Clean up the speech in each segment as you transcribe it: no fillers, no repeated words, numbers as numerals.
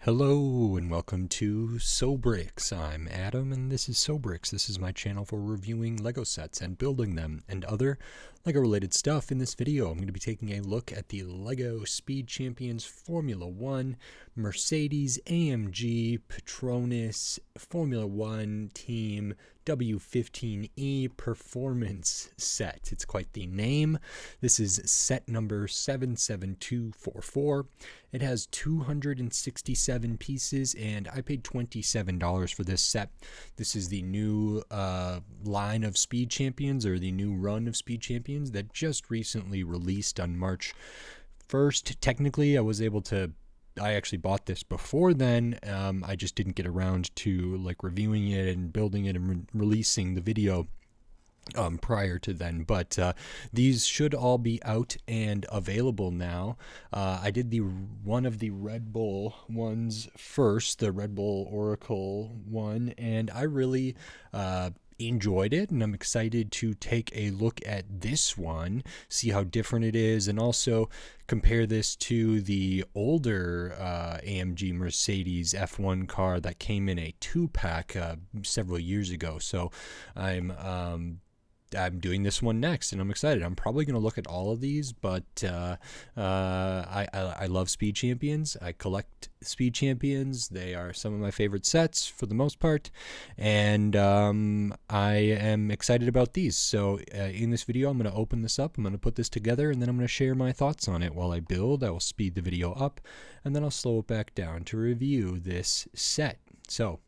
Hello and welcome to SoBricks. I'm Adam and this is SoBricks. This is my channel for reviewing Lego sets and building them and other Lego related stuff. In this video I'm going to be taking a look at the Lego Speed Champions Formula 1 Mercedes AMG PETRONAS Formula 1 Team W15E Performance Set. It's quite the name. This is set number 77244. It has 267 pieces and I paid $27 for this set. This is the new line of Speed Champions, or the new run of Speed Champions that just recently released on March 1st. Technically, I actually bought this before then. I just didn't get around to reviewing it and building it and releasing the video prior to then, but these should all be out and available now. I did one of the Red Bull ones first, the Red Bull Oracle one, and I really enjoyed it, and I'm excited to take a look at this one, see how different it is, and also compare this to the older AMG Mercedes F1 car that came in a 2-pack several years ago. So I'm doing this one next, and I'm excited. I'm probably going to look at all of these, but I love Speed Champions. I collect Speed Champions. They are some of my favorite sets for the most part, and I am excited about these. So in this video, I'm going to open this up. I'm going to put this together, and then I'm going to share my thoughts on it while I build. I will speed the video up, and then I'll slow it back down to review this set. So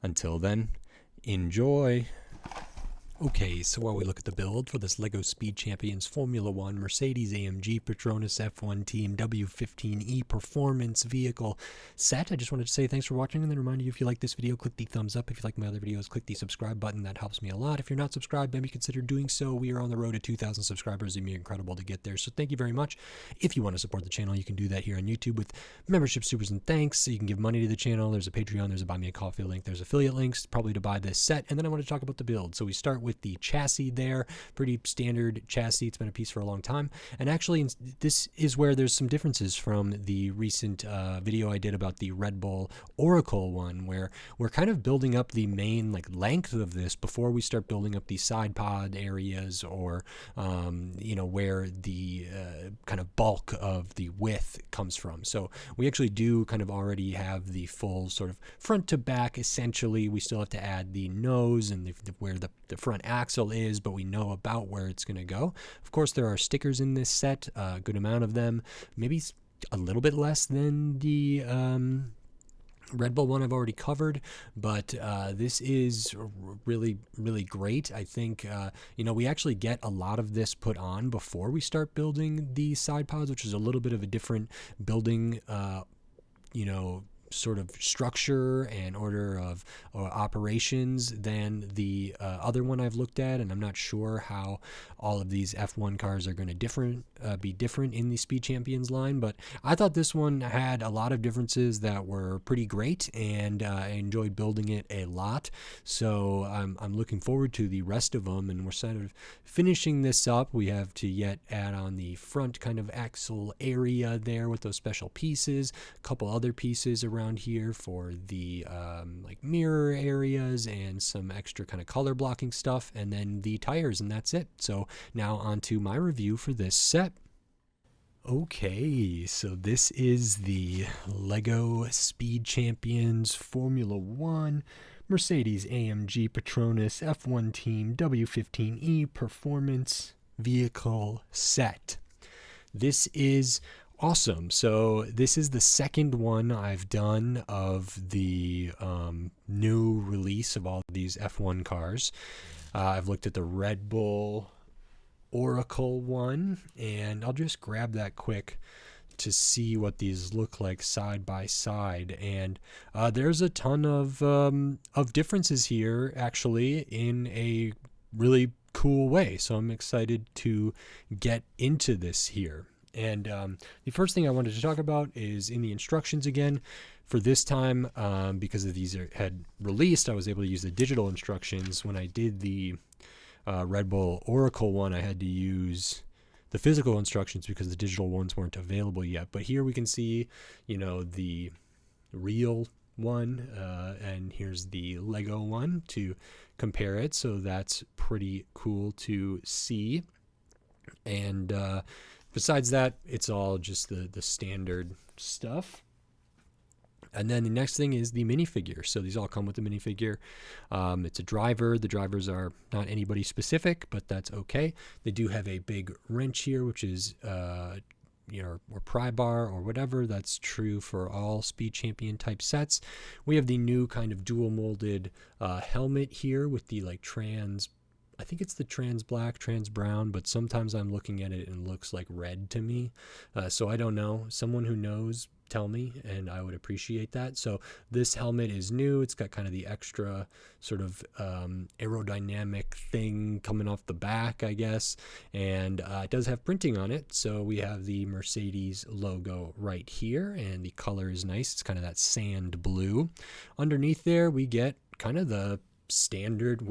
until then, enjoy. Okay, so while we look at the build for this Lego Speed Champions Formula 1 Mercedes AMG PETRONAS F1 Team W15E Performance Vehicle set, I just wanted to say thanks for watching, and then remind you, if you like this video, click the thumbs up. If you like my other videos, click the subscribe button. That helps me a lot. If you're not subscribed, maybe consider doing so. We are on the road to 2,000 subscribers. It'd be incredible to get there, so thank you very much. If you want to support the channel, you can do that here on YouTube with membership, supers, and thanks. So you can give money to the channel. There's a Patreon, there's a Buy Me a Coffee link, there's affiliate links, probably to buy this set, and then I want to talk about the build. So we start with the chassis there. Pretty standard chassis. It's been a piece for a long time, and actually this is where there's some differences from the recent video I did about the Red Bull Oracle one, where we're kind of building up the main length of this before we start building up the side pod areas, or where the kind of bulk of the width comes from. So we actually do kind of already have the full sort of front to back. Essentially, we still have to add the nose and where the front axle is, but we know about where it's going to go. Of course, there are stickers in this set, a good amount of them, maybe a little bit less than the Red Bull one I've already covered, but this is really, really great. I think, we actually get a lot of this put on before we start building the side pods, which is a little bit of a different building, sort of structure and order of operations than the other one I've looked at, and I'm not sure how all of these F1 cars are going to be different in the Speed Champions line, but I thought this one had a lot of differences that were pretty great, and I enjoyed building it a lot. So I'm looking forward to the rest of them, and we're sort of finishing this up. We have to yet add on the front kind of axle area there with those special pieces, a couple other pieces around here for the mirror areas and some extra kind of color blocking stuff, and then the tires, and that's it. So now on to my review for this set. Okay, so this is the Lego Speed Champions Formula 1 Mercedes AMG PETRONAS F1 Team W15E Performance Vehicle set. This is awesome. So this is the second one I've done of the new release of all of these F1 cars. I've looked at the Red Bull Oracle one, and I'll just grab that quick to see what these look like side by side. And there's a ton of differences here, actually, in a really cool way. So I'm excited to get into this here. And the first thing I wanted to talk about is in the instructions again. For this time, because of these had released, I was able to use the digital instructions. When I did the Red Bull Oracle one, I had to use the physical instructions because the digital ones weren't available yet. But here we can see, the real one, and here's the Lego one to compare it. So that's pretty cool to see. And besides that, it's all just the standard stuff. And then the next thing is the minifigure. So these all come with the minifigure. It's a driver. The drivers are not anybody specific, but that's okay. They do have a big wrench here, which is, or pry bar or whatever. That's true for all Speed Champion type sets. We have the new kind of dual molded helmet here with the I think it's the trans black, trans brown, but sometimes I'm looking at it and it looks like red to me. So I don't know. Someone who knows, tell me, and I would appreciate that. So this helmet is new. It's got kind of the extra sort of aerodynamic thing coming off the back, I guess. And it does have printing on it. So we have the Mercedes logo right here, and the color is nice. It's kind of that sand blue. Underneath there, we get kind of the standard,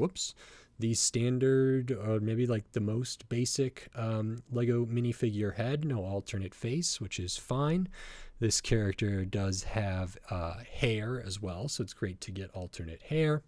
the standard, or maybe like the most basic Lego minifigure head, no alternate face, which is fine. This character does have hair as well, so it's great to get alternate hair.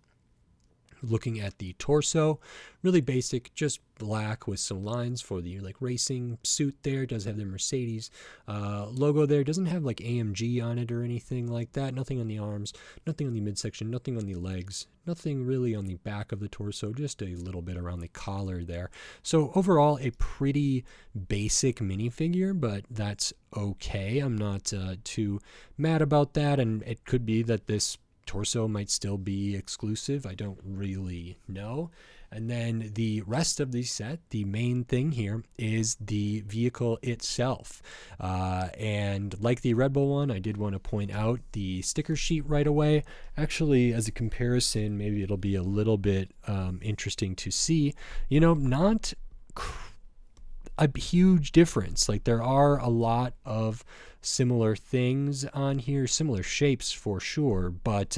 Looking at the torso, really basic, just black with some lines for the racing suit there. It does have the Mercedes logo there. It doesn't have like AMG on it or anything like that. Nothing on the arms, nothing on the midsection, nothing on the legs, nothing really on the back of the torso, just a little bit around the collar there. So overall, a pretty basic minifigure, but that's okay. I'm not too mad about that, and it could be that this torso might still be exclusive. I don't really know. And then the rest of the set, the main thing here is the vehicle itself. And like the Red Bull one, I did want to point out the sticker sheet right away. Actually, as a comparison, maybe it'll be a little bit interesting to see. Not a huge difference. Like, there are a lot of similar things on here, similar shapes for sure, but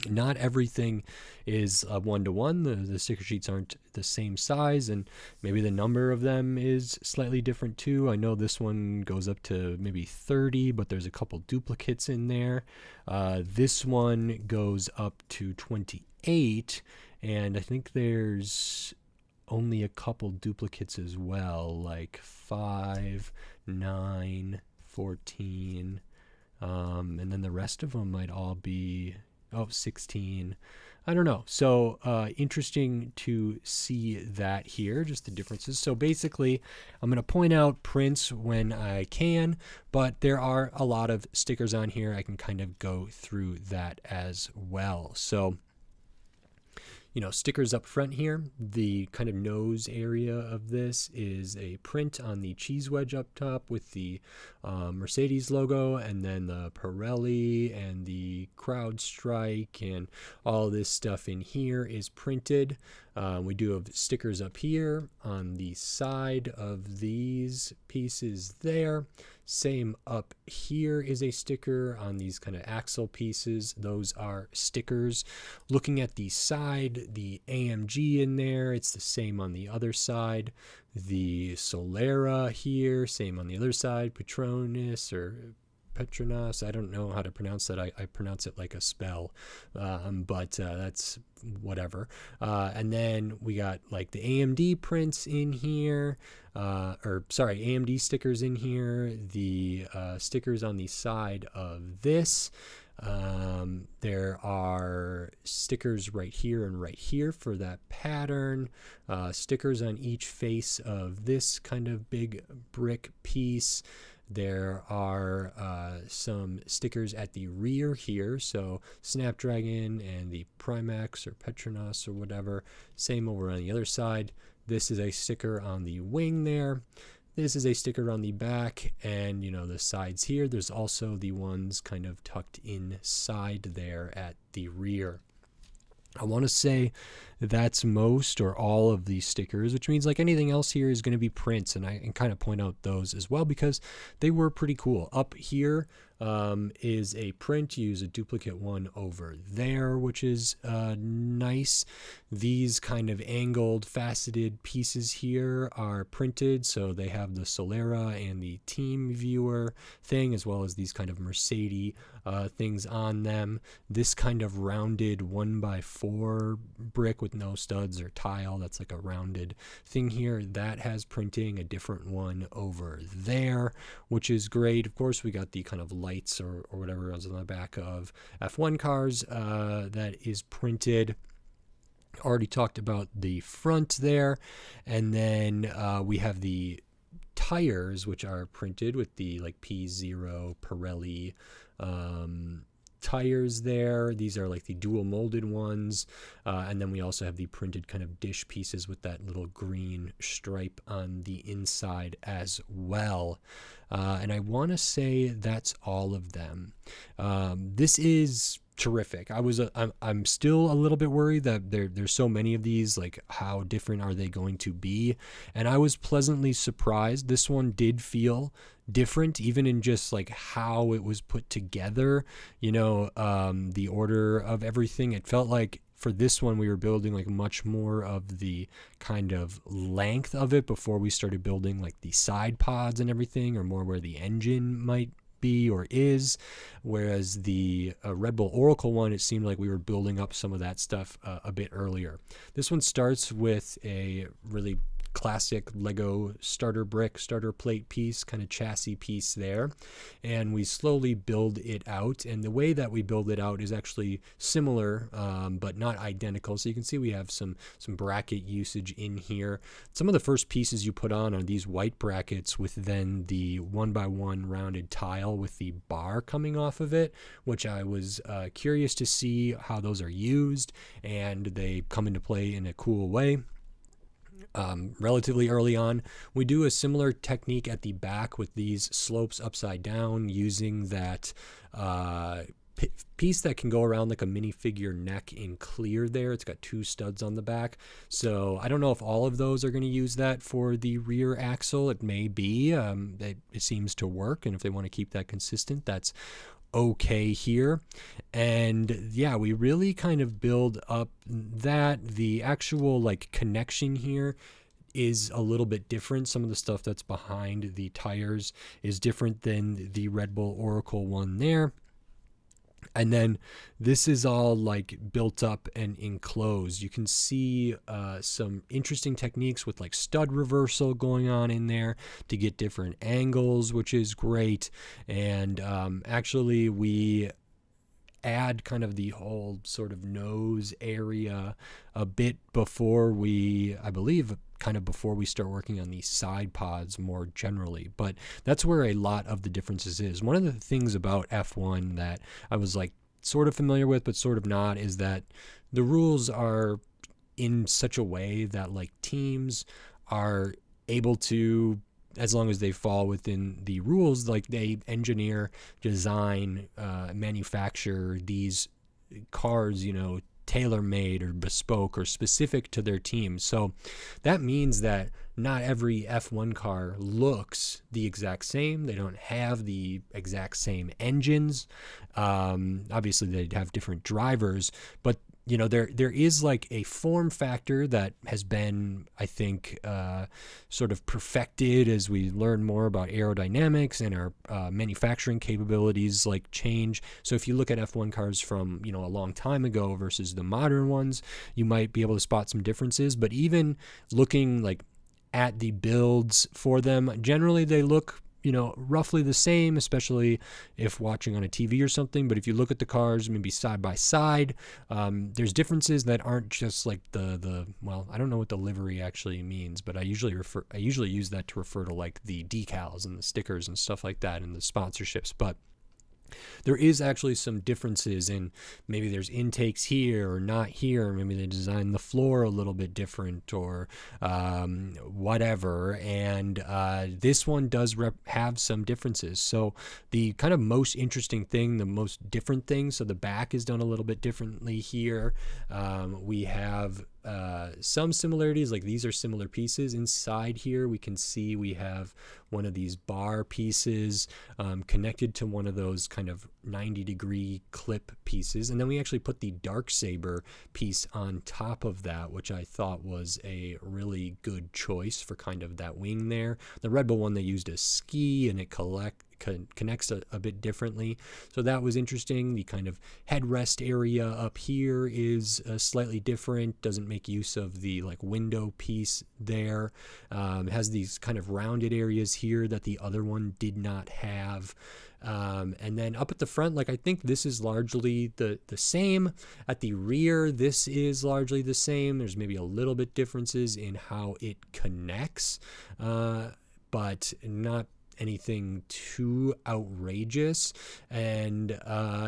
not everything is one-to-one. The sticker sheets aren't the same size, and maybe the number of them is slightly different too. I know this one goes up to maybe 30, but there's a couple duplicates in there. This one goes up to 28, and I think there's only a couple duplicates as well, like 5, 9, 14, and then the rest of them might all be 16. I don't know. So interesting to see that here, just the differences. So basically, I'm going to point out prints when I can, but there are a lot of stickers on here. I can kind of go through that as well. So stickers up front here. The kind of nose area of this is a print on the cheese wedge up top with the Mercedes logo, and then the Pirelli and the CrowdStrike and all this stuff in here is printed. We do have stickers up here on the side of these pieces there. Same up here is a sticker on these kind of axle pieces. Those are stickers. Looking at the side, the AMG in there, it's the same on the other side. The Solera here, same on the other side. Petronas or Petronas, I don't know how to pronounce that. I pronounce it like a spell, but that's whatever. And then we got like the AMD prints in here, AMD stickers in here, the stickers on the side of this. There are stickers right here and right here for that pattern, stickers on each face of this kind of big brick piece. There are some stickers at the rear here, so Snapdragon and the Primax or Petronas or whatever. Same over on the other side. This is a sticker on the wing there. This is a sticker on the back, and the sides here. There's also the ones kind of tucked inside there at the rear. I want to say that's most or all of these stickers, which means like anything else here is going to be prints, and I can kind of point out those as well because they were pretty cool. Up here, is a print. Use a duplicate one over there, which is nice. These kind of angled, faceted pieces here are printed, so they have the Solera and the Team Viewer thing, as well as these kind of Mercedes things on them. This kind of rounded 1x4 brick with no studs or tile, that's like a rounded thing here, that has printing. A different one over there, which is great. Of course, we got the kind of lights or whatever is on the back of F1 cars that is printed. Already talked about the front there. And then we have the tires, which are printed with the like P0 Pirelli tires there. These are like the dual molded ones, and then we also have the printed kind of dish pieces with that little green stripe on the inside as well. And I want to say that's all of them. This is terrific. I'm still a little bit worried that there's so many of these, like how different are they going to be? And I was pleasantly surprised. This one did feel different, even in just like how it was put together, you know, the order of everything. It felt like for this one we were building like much more of the kind of length of it before we started building like the side pods and everything, or more where the engine might be or is, whereas the Red Bull Oracle one, it seemed like we were building up some of that stuff a bit earlier. This one starts with a really classic Lego starter plate piece, kind of chassis piece there, and we slowly build it out. And the way that we build it out is actually similar, but not identical. So you can see we have some bracket usage in here. Some of the first pieces you put on are these white brackets with then the 1x1 rounded tile with the bar coming off of it, which I was curious to see how those are used, and they come into play in a cool way. Relatively early on, we do a similar technique at the back with these slopes upside down, using that piece that can go around like a minifigure neck in clear there. It's got two studs on the back. So I don't know if all of those are going to use that for the rear axle. It may be. It seems to work, and if they want to keep that consistent, that's okay here. And yeah, we really kind of build up that. The actual like connection here is a little bit different. Some of the stuff that's behind the tires is different than the Red Bull Oracle one there. And then this is all like built up and enclosed. You can see some interesting techniques with like stud reversal going on in there to get different angles, which is great. And actually we add kind of the whole sort of nose area a bit before we, I believe, kind of before we start working on these side pods more generally. But that's where a lot of the differences is. One of the things about F1 that I was like sort of familiar with but sort of not is that the rules are in such a way that like teams are able to, as long as they fall within the rules, like they engineer, design, manufacture these cars, you know, tailor-made or bespoke or specific to their team. So that means that not every F1 car looks the exact same. They don't have the exact same engines. Obviously, they have different drivers, but you know, there is like a form factor that has been, I think, sort of perfected as we learn more about aerodynamics and our manufacturing capabilities like change. So if you look at F1 cars from, you know, a long time ago versus the modern ones, you might be able to spot some differences. But even looking like at the builds for them, generally they look, you know, roughly the same, especially if watching on a TV or something. But if you look at the cars maybe side by side, there's differences that aren't just like the well, I don't know what the livery actually means, but I usually use that to refer to like the decals and the stickers and stuff like that and the sponsorships. But there is actually some differences in maybe there's intakes here or not here. Maybe they designed the floor a little bit different or whatever. And this one does have some differences. So the kind of most interesting thing, the most different thing, so the back is done a little bit differently here. We have some similarities, like these are similar pieces. Inside here we can see we have one of these bar pieces connected to one of those kind of 90-degree clip pieces, and then we actually put the dark saber piece on top of that, which I thought was a really good choice for kind of that wing there. The Red Bull one they used a ski, and it connects a bit differently, so that was interesting. The kind of headrest area up here is slightly different, doesn't make use of the like window piece there. It has these kind of rounded areas here that the other one did not have. And then up at the front, like I think this is largely the same. At the rear, this is largely the same. There's maybe a little bit differences in how it connects, but not anything too outrageous. And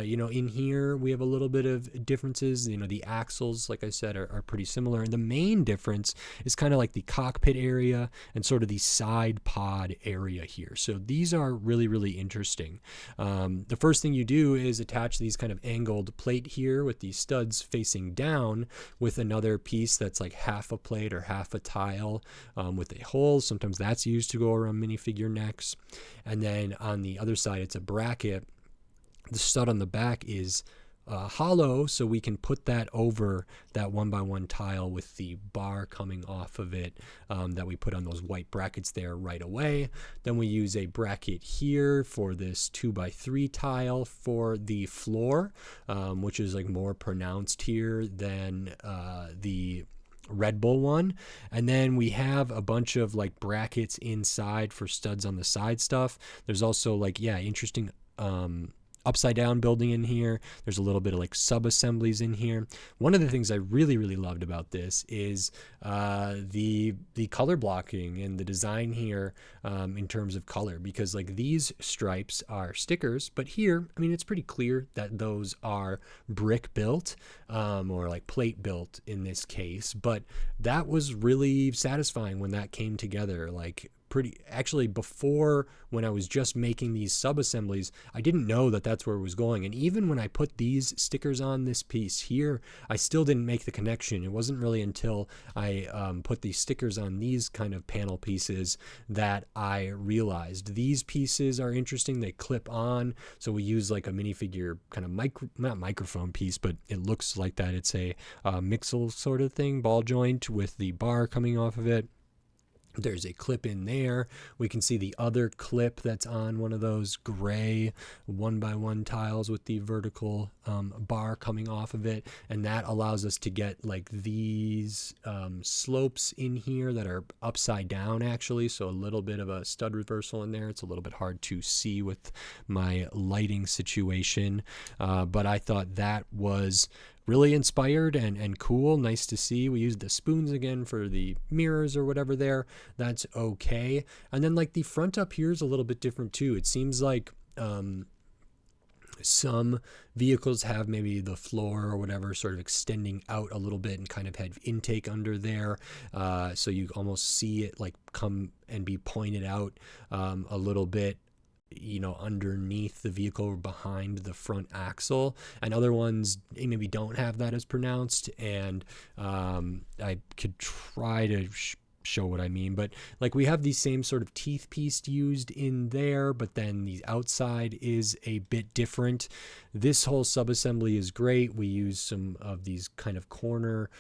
you know, in here we have a little bit of differences. You know, the axles, like I said, are pretty similar, and the main difference is kind of like the cockpit area and sort of the side pod area here. So these are really interesting. The first thing you do is attach these kind of angled plate here with these studs facing down with another piece that's like half a plate or half a tile with a hole. Sometimes that's used to go around minifigure necks. And then on the other side, it's a bracket. The stud on the back is hollow, so we can put that over that 1x1 tile with the bar coming off of it that we put on those white brackets there right away. Then we use a bracket here for this 2x3 tile for the floor, which is like more pronounced here than the Red Bull one. And then we have a bunch of like brackets inside for studs on the side stuff. There's also like, yeah, interesting upside down building in here. There's a little bit of like sub assemblies in here. One of the things I really loved about this is the color blocking and the design here in terms of color, because like these stripes are stickers, but here, I mean, it's pretty clear that those are brick built or like plate built in this case. But that was really satisfying when that came together. Like actually before, when I was just making these sub-assemblies, I didn't know that that's where it was going. And even when I put these stickers on this piece here, I still didn't make the connection. It wasn't really until I put these stickers on these kind of panel pieces that I realized these pieces are interesting. They clip on, so we use like a minifigure kind of not microphone piece, but it looks like that. It's a mixel sort of thing, ball joint with the bar coming off of it. There's a clip in there. We can see the other clip that's on one of those gray 1x1 tiles with the vertical bar coming off of it, and that allows us to get like these slopes in here that are upside down actually, so a little bit of a stud reversal in there. It's a little bit hard to see with my lighting situation, but I thought that was really inspired and cool. Nice to see. We used the spoons again for the mirrors or whatever there. That's okay. And then like the front up here is a little bit different too. It seems like some vehicles have maybe the floor or whatever sort of extending out a little bit and kind of have intake under there. So you almost see it like come and be pointed out a little bit, you know, underneath the vehicle behind the front axle, and other ones maybe don't have that as pronounced. And I could try to show what I mean, but like we have the same sort of teeth piece used in there, but then the outside is a bit different. This whole sub-assembly is great. We use some of these kind of corner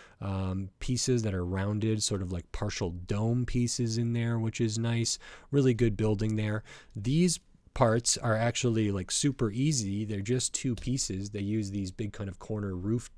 pieces that are rounded, sort of like partial dome pieces in there, which is nice. Really good building there. These parts are actually like super easy. They're just two pieces. They use these big kind of corner roof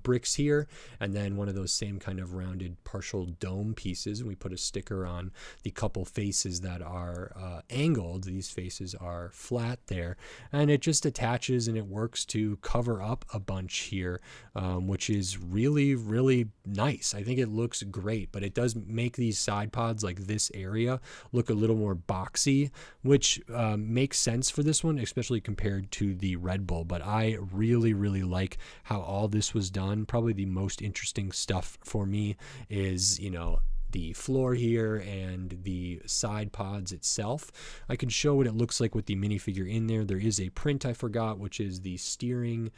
bricks here, and then one of those same kind of rounded partial dome pieces, and we put a sticker on the couple faces that are angled. These faces are flat there, and it just attaches and it works to cover up a bunch here, which is really nice. I think it looks great, but it does make these side pods, like this area, look a little more boxy, which makes sense for this one, especially compared to the Red Bull. But I really like how all this was done. Probably the most interesting stuff for me is, you know, the floor here and the side pods itself. I can show what it looks like with the minifigure in there. There is a print I forgot, which is the steering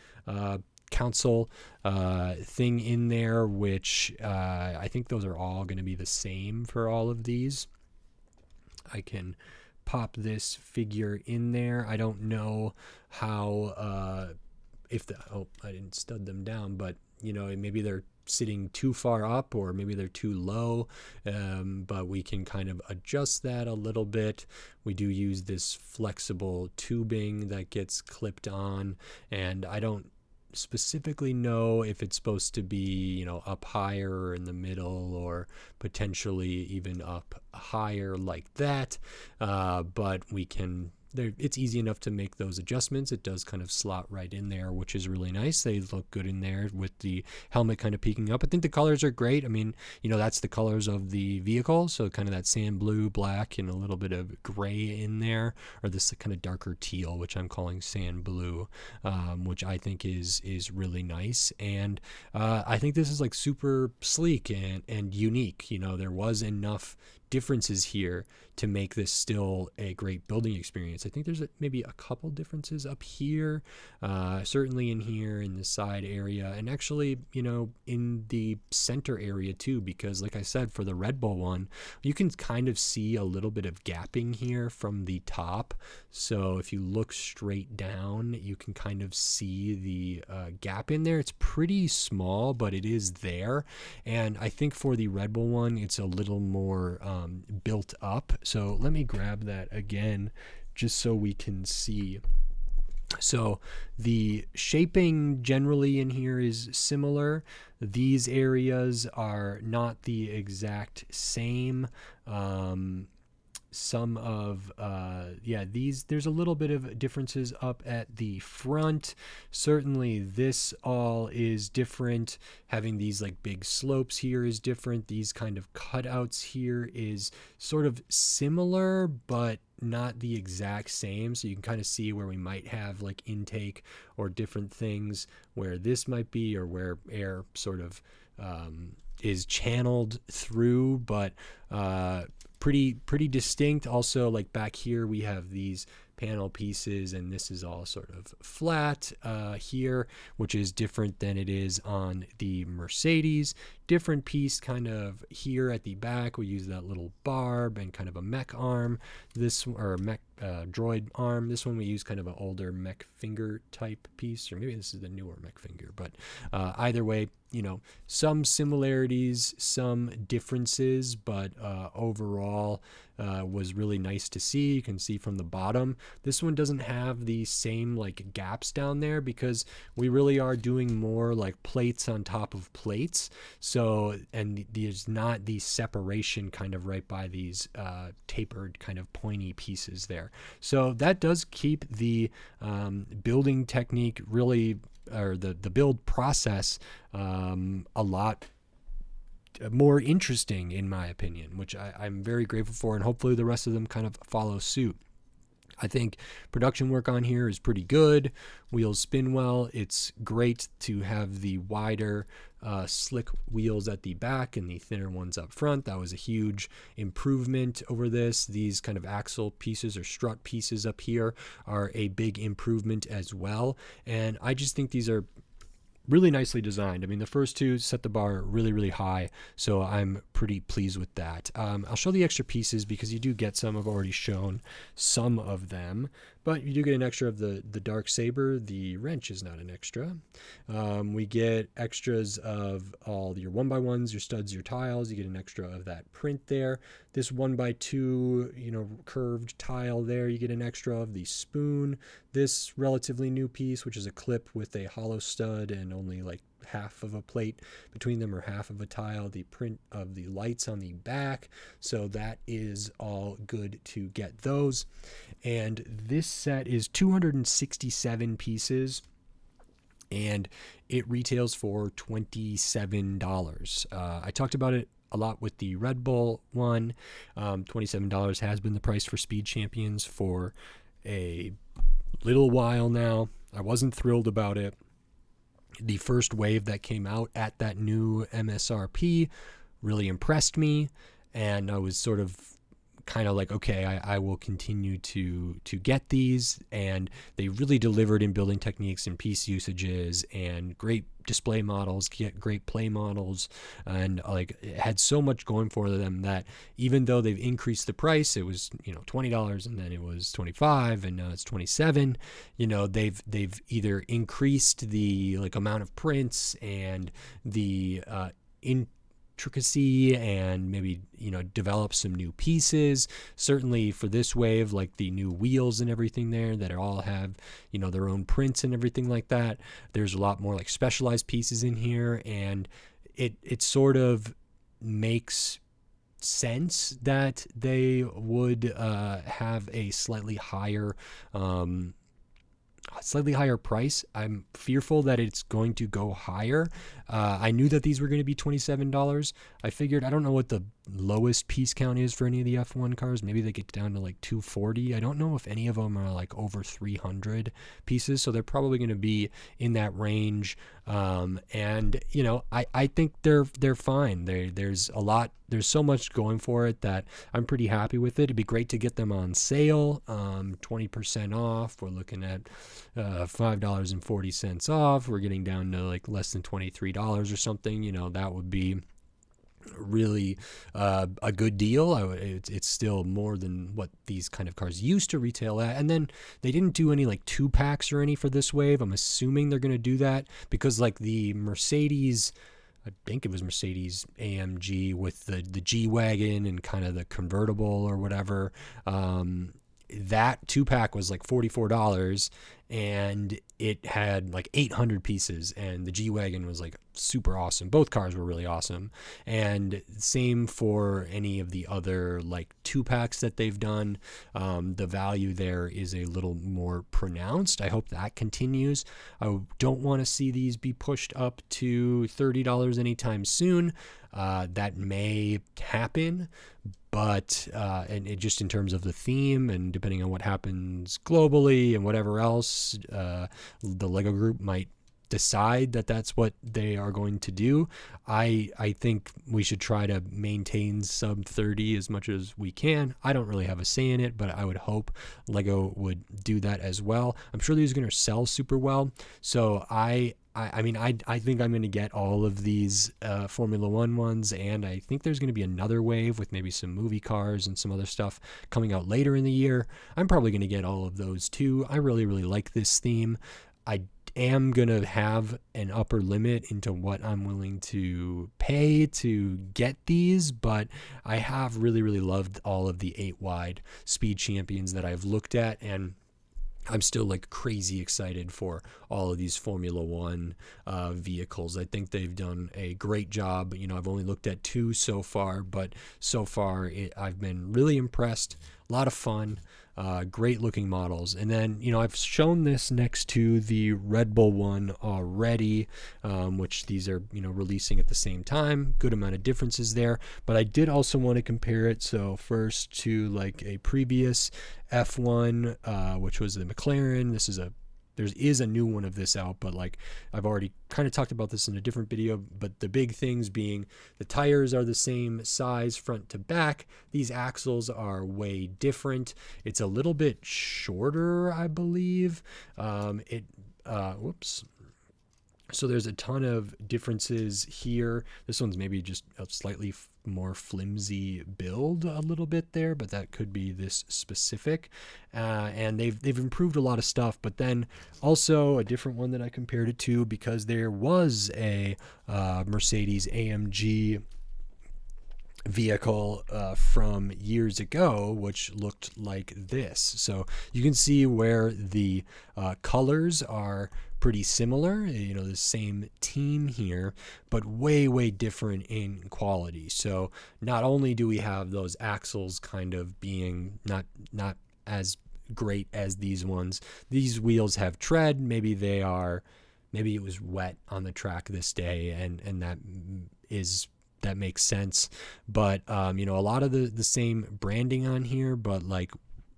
council thing in there, which I think those are all going to be the same for all of these. I can pop this figure in there. I don't know how I didn't stud them down, but maybe they're sitting too far up or maybe they're too low, but we can kind of adjust that a little bit. We do use this flexible tubing that gets clipped on, and I don't specifically know if it's supposed to be up higher or in the middle or potentially even up higher like that, but we can it's easy enough to make those adjustments. It does kind of slot right in there, which is really nice. They look good in there with the helmet kind of peeking up. I think the colors are great. I mean, that's the colors of the vehicle, so kind of that sand blue, black, and a little bit of gray in there, or this kind of darker teal, which I'm calling sand blue, which I think is really nice. And I think this is like super sleek and unique. There was enough differences here to make this still a great building experience. I think there's maybe a couple differences up here, certainly in here in the side area, and actually in the center area too, because like I said, for the Red Bull one, you can kind of see a little bit of gapping here from the top. So if you look straight down, you can kind of see the gap in there. It's pretty small, but it is there. And I think for the Red Bull one, it's a little more built up. So let me grab that again just so we can see. So the shaping generally in here is similar. These areas are not the exact same. Some of there's a little bit of differences up at the front. Certainly this all is different. Having these like big slopes here is different. These kind of cutouts here is sort of similar but not the exact same, so you can kind of see where we might have like intake or different things where this might be, or where air sort of is channeled through, but pretty distinct. Also, like back here we have these panel pieces, and this is all sort of flat here, which is different than it is on the Mercedes. Different piece kind of here at the back. We use that little barb and kind of a mech arm. Or mech droid arm. This one we use kind of an older mech finger type piece, or maybe this is the newer mech finger, but either way, some similarities, some differences, but overall was really nice to see. You can see from the bottom, this one doesn't have the same like gaps down there, because we really are doing more like plates on top of plates. So, and there's not the separation kind of right by these tapered kind of pointy pieces there. So that does keep the building technique really, or the build process a lot more interesting in my opinion, which I'm very grateful for, and hopefully the rest of them kind of follow suit. I think production work on here is pretty good. Wheels spin well. It's great to have the wider slick wheels at the back and the thinner ones up front. That was a huge improvement over this. These kind of axle pieces or strut pieces up here are a big improvement as well. And I just think these are really nicely designed. I mean, the first two set the bar really, really high, so I'm pretty pleased with that. I'll show the extra pieces because you do get some. I've already shown some of them, but you do get an extra of the dark saber. The wrench is not an extra. We get extras of all your 1x1s, your studs, your tiles. You get an extra of that print there. This 1x2, curved tile there, you get an extra of the spoon. This relatively new piece, which is a clip with a hollow stud and only like half of a plate between them, or half of a tile. The print of the lights on the back, so that is all good to get those. And this set is 267 pieces, and it retails for $27. I talked about it a lot with the Red Bull one. $27 has been the price for Speed Champions for a little while now. I wasn't thrilled about it. The first wave that came out at that new MSRP really impressed me, and I was sort of kind of like, okay, I will continue to get these. And they really delivered in building techniques and piece usages and great display models, get great play models, and like it had so much going for them that even though they've increased the price, it was, you know, $20 and then it was $25 and now it's $27. You know, they've either increased the like amount of prints and the intricacy and maybe, you know, develop some new pieces. Certainly for this wave, like the new wheels and everything there that all have, you know, their own prints and everything like that. There's a lot more like specialized pieces in here, and it sort of makes sense that they would have a slightly higher price. I'm fearful that it's going to go higher. I knew that these were going to be $27. I figured, I don't know what the lowest piece count is for any of the F1 cars. Maybe they get down to like 240. I don't know if any of them are like over 300 pieces, so they're probably going to be in that range. And you know, I think they're fine. There's so much going for it that I'm pretty happy with it. It'd be great to get them on sale, 20% off. We're looking at $5.40 off. We're getting down to like less than $23 or something. You know, that would be really a good deal. It's still more than what these kind of cars used to retail at. And then they didn't do any like 2-packs or any for this wave. I'm assuming they're going to do that because like the Mercedes, I think it was Mercedes AMG with the G-Wagon and kind of the convertible or whatever, that 2-pack was like $44 and it had like 800 pieces, and the G-Wagon was like super awesome. Both cars were really awesome. And same for any of the other like 2-packs that they've done. The value there is a little more pronounced. I hope that continues. I don't want to see these be pushed up to $30 anytime soon. That may happen, but and it just in terms of the theme and depending on what happens globally and whatever else, the Lego Group might decide that that's what they are going to do. I think we should try to maintain sub 30 as much as we can. I don't really have a say in it, but I would hope Lego would do that as well. I'm sure these are going to sell super well. So I mean, I think I'm going to get all of these Formula One ones, and I think there's going to be another wave with maybe some movie cars and some other stuff coming out later in the year. I'm probably going to get all of those too. I really, really like this theme. I am going to have an upper limit into what I'm willing to pay to get these, but I have really, really loved all of the 8-wide Speed Champions that I've looked at, and I'm still like crazy excited for all of these Formula One vehicles. I think they've done a great job. You know, I've only looked at 2 so far, but so far I've been really impressed. A lot of fun, great looking models. And then, you know, I've shown this next to the Red Bull one already, which these are, you know, releasing at the same time. Good amount of differences there. But I did also want to compare it. So first to like a previous F1, which was the McLaren. There is a new one of this out, but like I've already kind of talked about this in a different video, but the big things being the tires are the same size front to back. These axles are way different. It's a little bit shorter, I believe. Whoops. So there's a ton of differences here. This one's maybe just a slightly more flimsy build a little bit there, but that could be this specific. And they've improved a lot of stuff, but then also a different one that I compared it to, because there was a Mercedes AMG vehicle from years ago which looked like this. So you can see where the colors are pretty similar, you know, the same team here, but way different in quality. So not only do we have those axles kind of being not as great as these ones, these wheels have tread. Maybe it was wet on the track this day, and that makes sense. But you know, a lot of the same branding on here, but like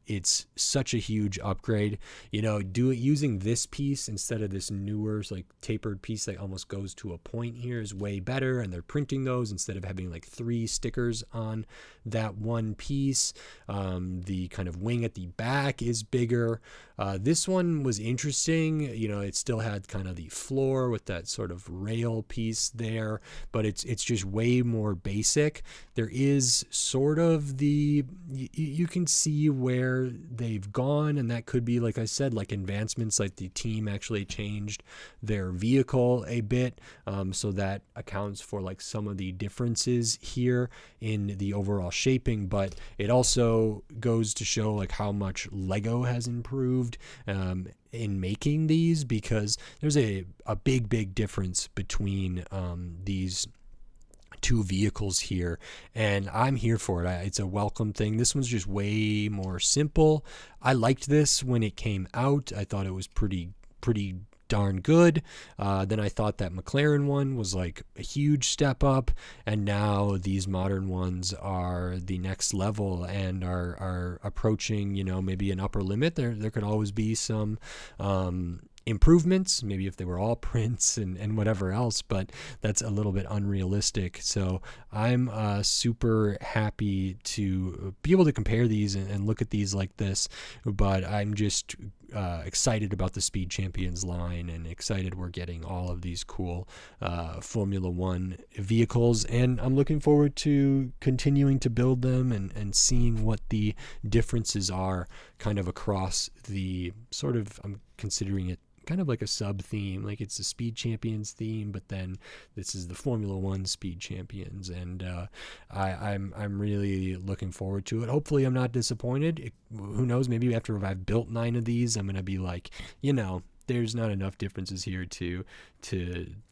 it's such a huge upgrade. You know, using this piece instead of this newer like tapered piece that almost goes to a point here is way better, and they're printing those instead of having like 3 stickers on that one piece. The kind of wing at the back is bigger. This one was interesting. You know, it still had kind of the floor with that sort of rail piece there, but it's just way more basic. There is sort of you can see where they've gone, and that could be, like I said, like advancements, like the team actually changed their vehicle a bit, so that accounts for like some of the differences here in the overall shaping. But it also goes to show like how much Lego has improved in making these, because there's a big difference between these 2 vehicles here, and I'm here for it. It's a welcome thing. This one's just way more simple. I liked this when it came out. I thought it was pretty darn good. Then I thought that McLaren one was like a huge step up, and now these modern ones are the next level and are approaching, you know, maybe an upper limit. There could always be some improvements, maybe if they were all prints and whatever else, but that's a little bit unrealistic. So I'm super happy to be able to compare these and look at these like this, but I'm just excited about the Speed Champions line, and excited we're getting all of these cool Formula One vehicles, and I'm looking forward to continuing to build them and seeing what the differences are kind of across the sort of, I'm considering it kind of like a sub theme, like it's the Speed Champions theme, but then this is the Formula One Speed Champions, and I'm really looking forward to it. Hopefully I'm not disappointed. Who knows, maybe after I've built 9 of these, I'm gonna be like, you know, there's not enough differences here to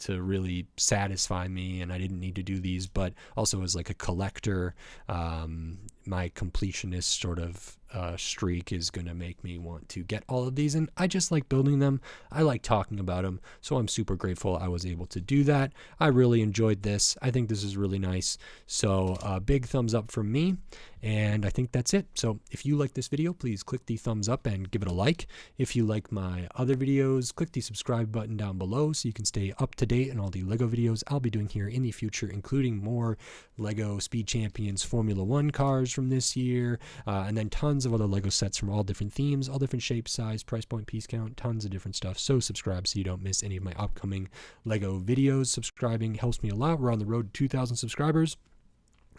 really satisfy me, and I didn't need to do these. But also as like a collector, my completionist sort of streak is going to make me want to get all of these, and I just like building them. I like talking about them, so I'm super grateful I was able to do that. I really enjoyed this. I think this is really nice, so big thumbs up from me, and I think that's it. So if you like this video, please click the thumbs up and give it a like. If you like my other videos, click the subscribe button down below so you can stay up to date on all the Lego videos I'll be doing here in the future, including more Lego Speed Champions Formula One cars from this year, and then tons of other Lego sets from all different themes, all different shapes, size, price point, piece count, tons of different stuff. So subscribe so you don't miss any of my upcoming Lego videos. Subscribing helps me a lot. We're on the road to 2,000 subscribers.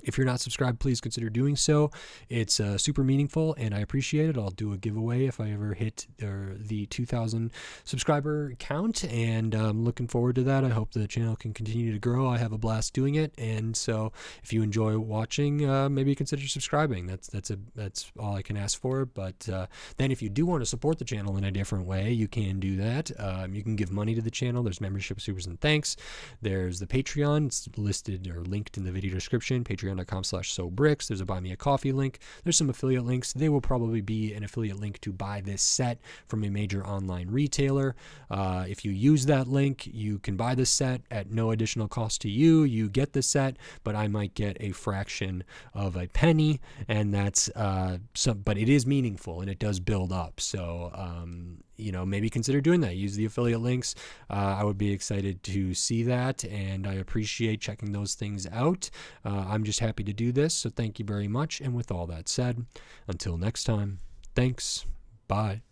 If you're not subscribed, please consider doing so. It's super meaningful, and I appreciate it. I'll do a giveaway if I ever hit the 2,000 subscriber count, and I'm looking forward to that. I hope the channel can continue to grow. I have a blast doing it, and so if you enjoy watching, maybe consider subscribing. That's all I can ask for. But then if you do want to support the channel in a different way, you can do that. You can give money to the channel. There's membership, supers, and thanks. There's the Patreon. It's listed or linked in the video description. Patreon.com/SoBricks. There's a buy me a coffee link. There's some affiliate links. They will probably be an affiliate link to buy this set from a major online retailer. If you use that link, you can buy the set at no additional cost to you. You get the set, but I might get a fraction of a penny, and that's but it is meaningful and it does build up. So you know, maybe consider doing that. Use the affiliate links. I would be excited to see that, and I appreciate checking those things out. I'm just happy to do this, so thank you very much. And with all that said, until next time, thanks. Bye.